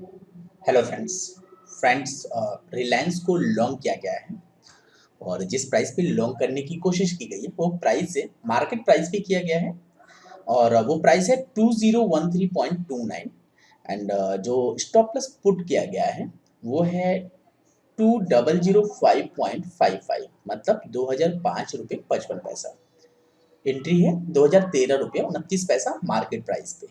Hello friends. Reliance को long किया गया है और जिस प्राइस पे लॉन्ग करने की कोशिश की गई है वो प्राइस है मार्केट प्राइस पे किया गया है और वो प्राइस है 2013.29 एंड जो स्टॉप प्लस पुट किया गया है वो है 2005.55 मतलब 2005 रुपये 55 पैसा। एंट्री है 2013 रुपये 29 पैसा मार्केट प्राइस पे।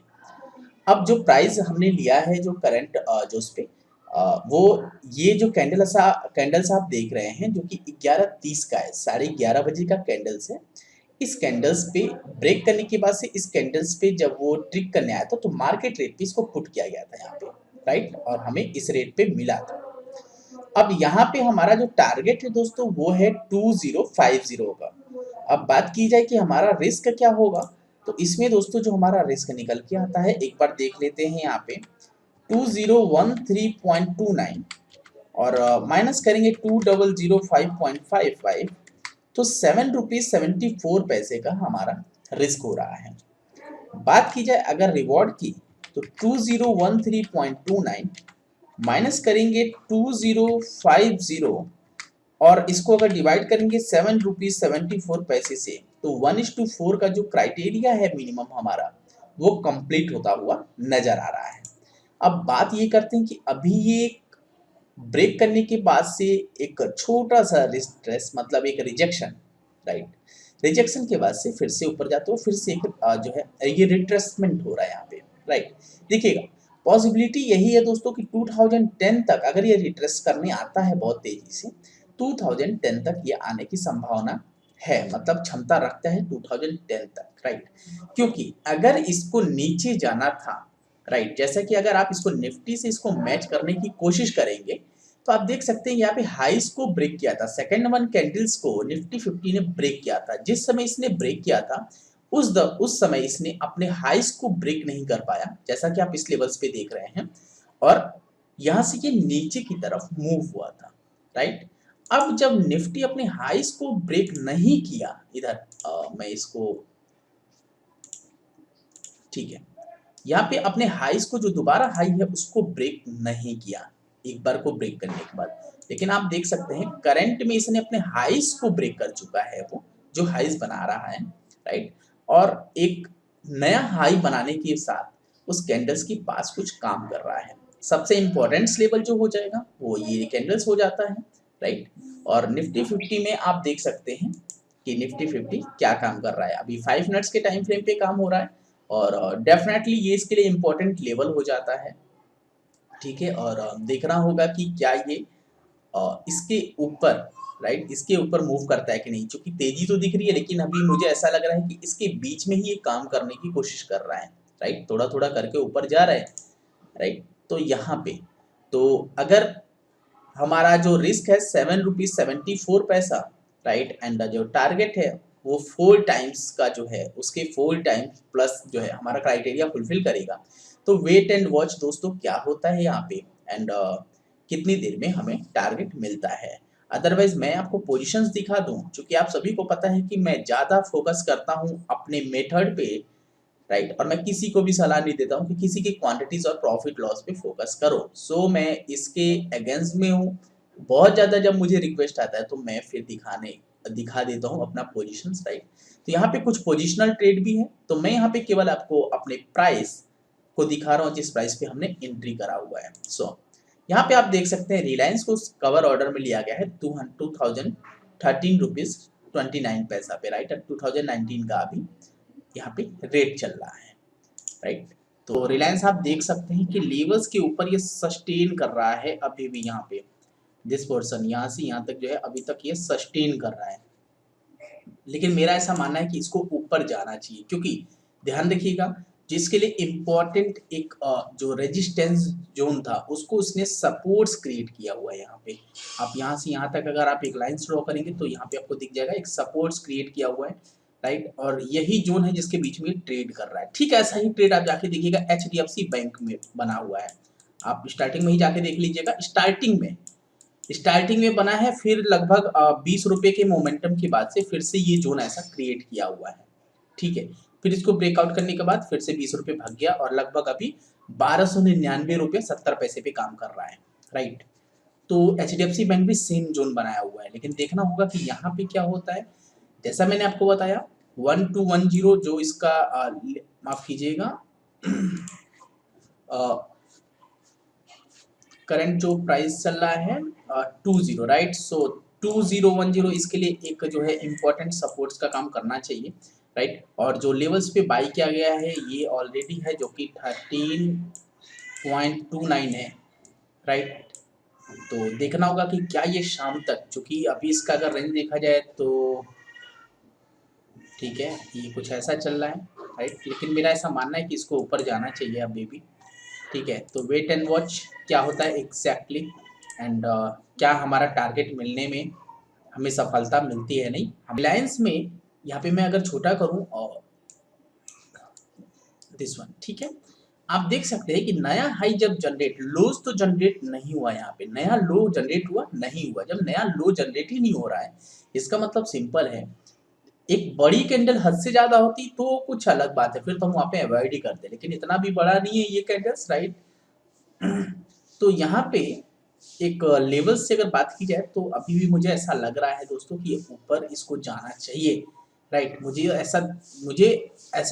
अब जो प्राइस हमने लिया है जो करंट जो उस पे वो ये जो कैंडल्स आप देख रहे हैं जो कि 11:30 का है, 11:30 बजे का कैंडल्स है। इस कैंडल्स पे ब्रेक करने के बाद से इस कैंडल्स पे जब वो ट्रिक करने आया था तो मार्केट रेट पे इसको पुट किया गया था यहाँ पे, राइट, और हमें इस रेट पे मिला था। अब यहाँ पे हमारा जो टारगेट है दोस्तों वो है 2050 का। अब बात की जाए कि हमारा रिस्क क्या होगा, तो इसमें दोस्तों जो हमारा रिस्क निकल के आता है एक बार देख लेते हैं यहाँ पे 2013.29 और माइनस करेंगे 2005.55 तो 7 रुपीज 74 पैसे का हमारा रिस्क हो रहा है। बात की जाए अगर रिवॉर्ड की तो 2013.29 माइनस करेंगे 2050 और इसको अगर डिवाइड करेंगे 7 रुपीज 74 पैसे से तो 1:4 का जो क्राइटेरिया है मिनिमम हमारा वो कंप्लीट होता हुआ नजर आ रहा है। अब बात ये करते हैं कि अभी ये ब्रेक करने के बाद से एक छोटा सा रिस्ट्रेस मतलब एक रिजेक्शन, राइट, रिजेक्शन के बाद से फिर से ऊपर जाते हो फिर से एक जो है ये रिट्रेसमेंट हो रहा है यहाँ पे, राइट। देखिएगा पॉसिबिलिटी यही है दोस्तों कि 2010 तक अगर ये रिट्रेस करने आता है बहुत तेजी से 2010 तक ये आने की संभावना है, मतलब क्षमता रखता है 2010 तक, राइट। क्योंकि अगर इसको नीचे जाना था, राइट, जैसा कि अगर आप इसको निफ्टी से इसको मैच करने की कोशिश करेंगे तो आप देख सकते हैं यहाँ पे हाइस को ब्रेक किया था, सेकंड वन कैंडल्स को निफ्टी 50 ने ब्रेक किया था। जिस समय इसने ब्रेक किया था उस समय इसने अपने हाइस को ब्रेक नहीं कर पाया जैसा कि आप इस लेवल्स पे देख रहे हैं और यहाँ से ये नीचे की तरफ मूव हुआ था, राइट। अब जब निफ्टी अपने हाइस को ब्रेक नहीं किया इधर मैं इसको, ठीक है, यहाँ पे अपने हाइस को जो दोबारा हाई है उसको ब्रेक नहीं किया एक बार को ब्रेक करने के बाद, लेकिन आप देख सकते हैं करंट में इसने अपने हाइस को ब्रेक कर चुका है वो जो हाइस बना रहा है, राइट, और एक नया हाई बनाने के साथ उस कैंडल्स के पास कुछ काम कर रहा है। सबसे इंपॉर्टेंट लेवल जो हो जाएगा वो ये कैंडल्स हो जाता है, राइट। और निफ्टी 50 में आप देख सकते हैं कि निफ्टी 50 क्या काम कर रहा है, अभी 5 मिनट्स के टाइम फ्रेम पे काम हो रहा है और डेफिनेटली ये इसके लिए इम्पोर्टेंट लेवल हो जाता है, ठीक है। और देखना होगा कि क्या ये इसके ऊपर, राइट, इसके ऊपर मूव करता है कि नहीं, क्योंकि तेजी तो दिख रही है लेकिन अभी मुझे ऐसा लग रहा है कि इसके बीच में ही ये काम करने की कोशिश कर रहा है, राइट, थोड़ा थोड़ा करके ऊपर जा रहा है, राइट। तो यहाँ पे तो अगर हमारा जो रिस्क है 7 रुपीज 74 पैसा, राइट, एंड जो टारगेट है वो 4 टाइम्स का जो है उसके 4 टाइम्स प्लस जो है हमारा क्राइटेरिया फुलफिल करेगा। तो वेट एंड वॉच दोस्तों क्या होता है यहाँ पे एंड कितनी देर में हमें टारगेट मिलता है। अदरवाइज मैं आपको पोजीशंस दिखा दूं, क्योंकि आप सभी को पता है कि मैं ज़्यादा फोकस करता हूँ अपने मेथड पे, राइट, और मैं किसी को भी सलाह नहीं देता हूँ कि किसी की क्वांटिटीज और प्रॉफिट लॉस पे फोकस करो। सो मैं इसके अगेंस्ट में हूँ। बहुत ज़्यादा जब मुझे रिक्वेस्ट आता है तो मैं फिर दिखा देता हूँ अपना पोजीशंस, राइट। तो यहाँ पे कुछ पोजिशनल ट्रेड भी है तो मैं यहाँ पे केवल आपको अपने प्राइस को दिखा रहा हूँ जिस प्राइस पे हमने एंट्री करा हुआ है। सो यहाँ पे आप देख सकते हैं रिलायंस को कवर ऑर्डर में लिया गया है 2013 रुपीज 29 पैसा पे, राइट, 2019 का अभी यहाँ पे रेट चल रहा है, राइट। तो रिलायंस आप देख सकते हैं कि लेवल्स के ऊपर ये सस्टेन कर रहा है अभी भी, यहाँ पे दिस पोर्शन यहाँ से यहाँ तक जो है अभी तक ये सस्टेन कर रहा है, लेकिन मेरा ऐसा मानना है कि इसको ऊपर जाना चाहिए, क्योंकि ध्यान रखिएगा जिसके लिए इम्पोर्टेंट एक जो रेजिस्टेंस जोन था उसको उसने सपोर्ट्स क्रिएट किया हुआ है यहाँ पे। आप यहाँ से यहाँ तक अगर आप एक लाइन ड्रॉ करेंगे तो यहाँ पे आपको दिख जाएगा एक सपोर्ट्स क्रिएट किया हुआ है, राइट, और यही जोन है जिसके बीच में ट्रेड कर रहा है। ठीक ऐसा ही ट्रेड आप जाके देखिएगा HDFC बैंक में बना हुआ है, आप स्टार्टिंग में ही जाके देख लीजिएगा, स्टार्टिंग में बना है, फिर लगभग 20 रुपए के मोमेंटम के बाद से फिर से ये जोन ऐसा क्रिएट किया हुआ है, ठीक है। फिर इसको ब्रेकआउट करने के बाद फिर से 20 रुपये भाग गया और लगभग अभी 1299 रुपये 70 पैसे पे काम कर रहा है, राइट। तो एचडीएफसी बैंक भी सेम जोन बनाया हुआ है, लेकिन देखना होगा कि यहाँ पे क्या होता है। जैसा मैंने आपको बताया 1210 जो इसका माफ कीजिएगा करंट जो प्राइस चल रहा है 20, राइट। सो 2010 इसके लिए एक जो है इम्पोर्टेंट सपोर्ट्स का काम करना चाहिए, राइट। और जो लेवल्स पे बाई किया गया है ये ऑलरेडी है जो कि 13.29 है, राइट। तो देखना होगा कि क्या ये शाम तक, चूंकि अभी इसका अगर रेंज देखा जाए तो ठीक है ये कुछ ऐसा चल रहा है, राइट। लेकिन मेरा ऐसा मानना है कि इसको ऊपर जाना चाहिए अभी भी, ठीक है। तो वेट एंड वॉच क्या होता है एग्जैक्टली एंड क्या हमारा टारगेट मिलने में हमें सफलता मिलती है नहीं। रिलायंस में यहाँ पे मैं अगर छोटा करूँ और दिस वन, ठीक है। आप देख सकते हैं कि नया हाई जब जनरेट, लोज तो जनरेट नहीं हुआ, यहाँ पे नया लो जनरेट हुआ नहीं हुआ। जब नया लो जनरेट ही नहीं हो रहा है इसका मतलब सिंपल है, एक बड़ी कैंडल हद से ज्यादा होती तो कुछ अलग बात है, फिर तो हम वहां पे अवॉइड ही करते, लेकिन इतना भी बड़ा नहीं है ये कैंडल्स, राइट। तो यहाँ पे एक लेवल से अगर बात की जाए तो अभी भी मुझे ऐसा लग रहा है दोस्तों कि ऊपर इसको जाना चाहिए, राइट। मुझे ऐसा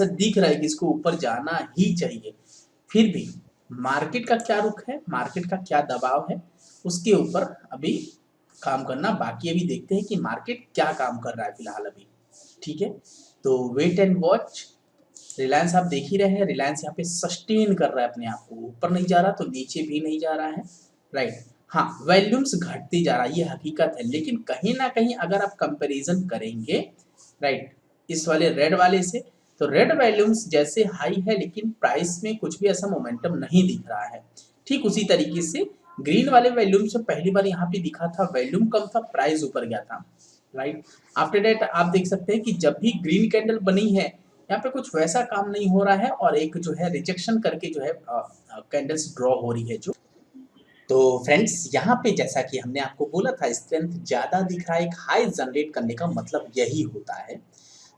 दिख रहा है कि इसको ऊपर जाना ही चाहिए। फिर भी मार्केट का क्या रुख है, मार्केट का क्या दबाव है, उसके ऊपर अभी काम करना बाकी है। अभी देखते हैं कि मार्केट क्या काम कर रहा है फिलहाल अभी, ठीक है। तो वेट एंड वॉच। रिलायंस आप देख ही रहे हैं, रिलायंस यहाँ पे सस्टेन कर रहा है अपने आप को, ऊपर नहीं जा रहा तो नीचे भी नहीं जा रहा है, राइट। हाँ वॉल्यूम्स घटती जा रहा है ये हकीकत है, लेकिन कहीं ना कहीं अगर आप कंपैरिजन करेंगे, राइट, इस वाले रेड वाले से, तो रेड वॉल्यूम्स जैसे हाई है लेकिन प्राइस में कुछ भी ऐसा मोमेंटम नहीं दिख रहा है। ठीक उसी तरीके से ग्रीन वाले वॉल्यूम से पहली बार यहाँ पे दिखा था, वॉल्यूम कम था, प्राइस ऊपर गया था, राइट। आफ्टर दैट आप देख सकते हैं कि जब भी ग्रीन कैंडल बनी है यहाँ पे कुछ वैसा काम नहीं हो रहा है और एक जो है रिजेक्शन करके जो है कैंडल्स ड्रॉ हो रही है जो। तो फ्रेंड्स यहाँ पे जैसा कि हमने आपको बोला था स्ट्रेंथ ज्यादा दिख रहा है, एक हाई जनरेट करने का मतलब यही होता है।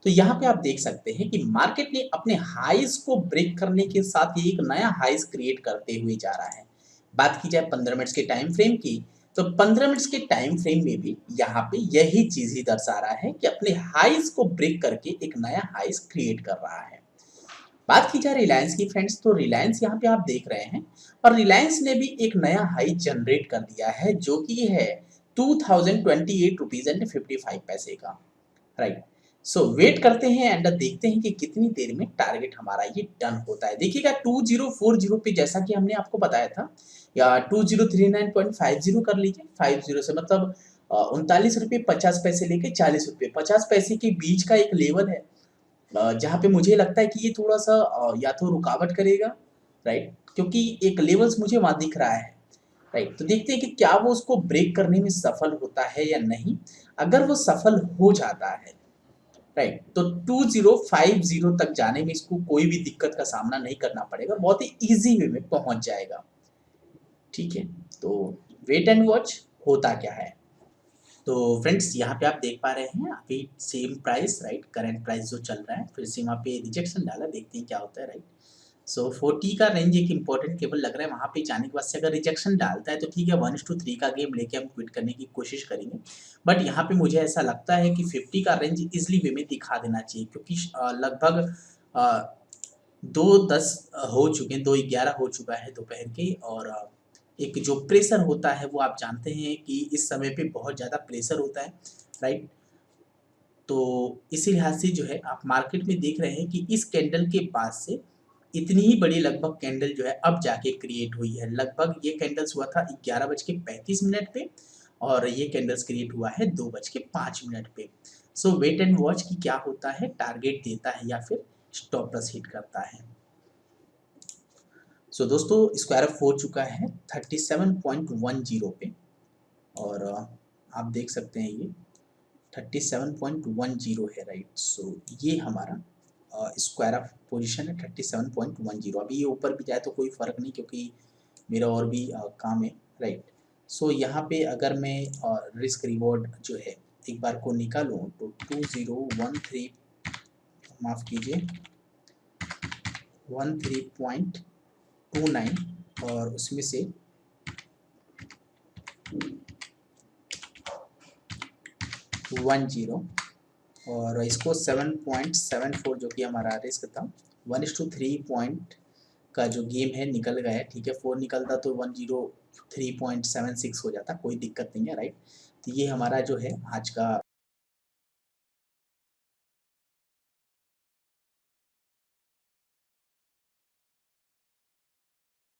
तो यहाँ पे आप देख सकते हैं कि मार्केट ने अपने हाईज को ब्रेक करने के साथ ही एक नया हाईज क्रिएट करते हुए जा रहा है। बात की जाए 15 मिनट्स के टाइम फ्रेम की, तो 15 मिनट्स के टाइम फ्रेम में भी यहाँ पे यही चीज ही दर्शा रहा है कि अपने हाईज को ब्रेक करके एक नया हाईज क्रिएट कर रहा है। बात की जाए रिलायंस की फ्रेंड्स, तो रिलायंस यहाँ पे आप देख रहे हैं और रिलायंस ने भी एक नया हाई जनरेट कर दिया है जो कि है 2028 रुपीज एंड 55 पैसे का, राइट। सो वेट करते हैं एंड देखते हैं कि कितनी देर में टारगेट हमारा ये डन होता है। देखिएगा 2040 पे जैसा कि हमने आपको बताया था, या 2039.50 कर लीजिए, 50 से मतलब 39 रुपये 50 पैसे लेके 40 रुपये 50 पैसे के बीच का एक लेवल है जहाँ पे मुझे लगता है कि ये थोड़ा सा या तो रुकावट करेगा, राइट, क्योंकि एक लेवल्स मुझे वहां दिख रहा है, राइट। तो देखते हैं कि क्या वो उसको ब्रेक करने में सफल होता है या नहीं। अगर वो सफल हो जाता है, राइट, तो 2050 तक जाने में इसको कोई भी दिक्कत का सामना नहीं करना पड़ेगा, बहुत ही इजी वे में पहुंच जाएगा, ठीक है। तो वेट एंड वॉच होता क्या है। तो फ्रेंड्स यहाँ पे आप देख पा रहे हैं अभी same price, right, current price जो चल रहा है, फिर से वहाँ पे रिजेक्शन डाला, देखते हैं क्या होता है, राइट। सो 40 का रेंज एक इंपॉर्टेंट केवल लग रहा है, वहाँ पे जाने के बाद से अगर रिजेक्शन डालता है तो ठीक है 1:3 का गेम लेके हम क्विट करने की कोशिश करेंगे। बट यहाँ पे मुझे ऐसा लगता है कि 50 का रेंज इजली वे में दिखा देना चाहिए, क्योंकि लगभग 2:10 हो चुके हैं, 2:11 हो चुका है दोपहर के, और एक जो प्रेशर होता है वो आप जानते हैं कि इस समय पे बहुत ज़्यादा प्रेशर होता है, राइट। तो इसी लिहाज से जो है आप मार्केट में देख रहे हैं कि इस कैंडल के बाद से इतनी ही बड़ी लगभग कैंडल जो है अब जाके क्रिएट हुई है। लगभग ये कैंडल्स हुआ था 11:35 पे और ये कैंडल्स क्रिएट हुआ है 2:05 पे। सो वेट एंड वॉच की क्या होता है, टारगेट देता है या फिर स्टॉप लॉस हिट करता है। सो दोस्तों स्क्वायर ऑफ हो चुका है 37.10 पे, और आप देख सकते हैं ये 37.10 है, राइट। सो ये हमारा स्क्वायर ऑफ पोजीशन है 37.10। अभी ये ऊपर भी जाए तो कोई फ़र्क नहीं, क्योंकि मेरा और भी काम है, राइट। सो यहाँ पे अगर मैं रिस्क रिवॉर्ड जो है एक बार को निकालूँ तो 2013, माफ़ कीजिए 13.29 और उसमें से 10 और इसको 7.74 जो कि हमारा रिस्क था 1:3 पॉइंट का जो गेम है निकल गया है, ठीक है। 4 निकलता तो 103.76 हो जाता, कोई दिक्कत नहीं है, राइट। तो ये हमारा जो है आज का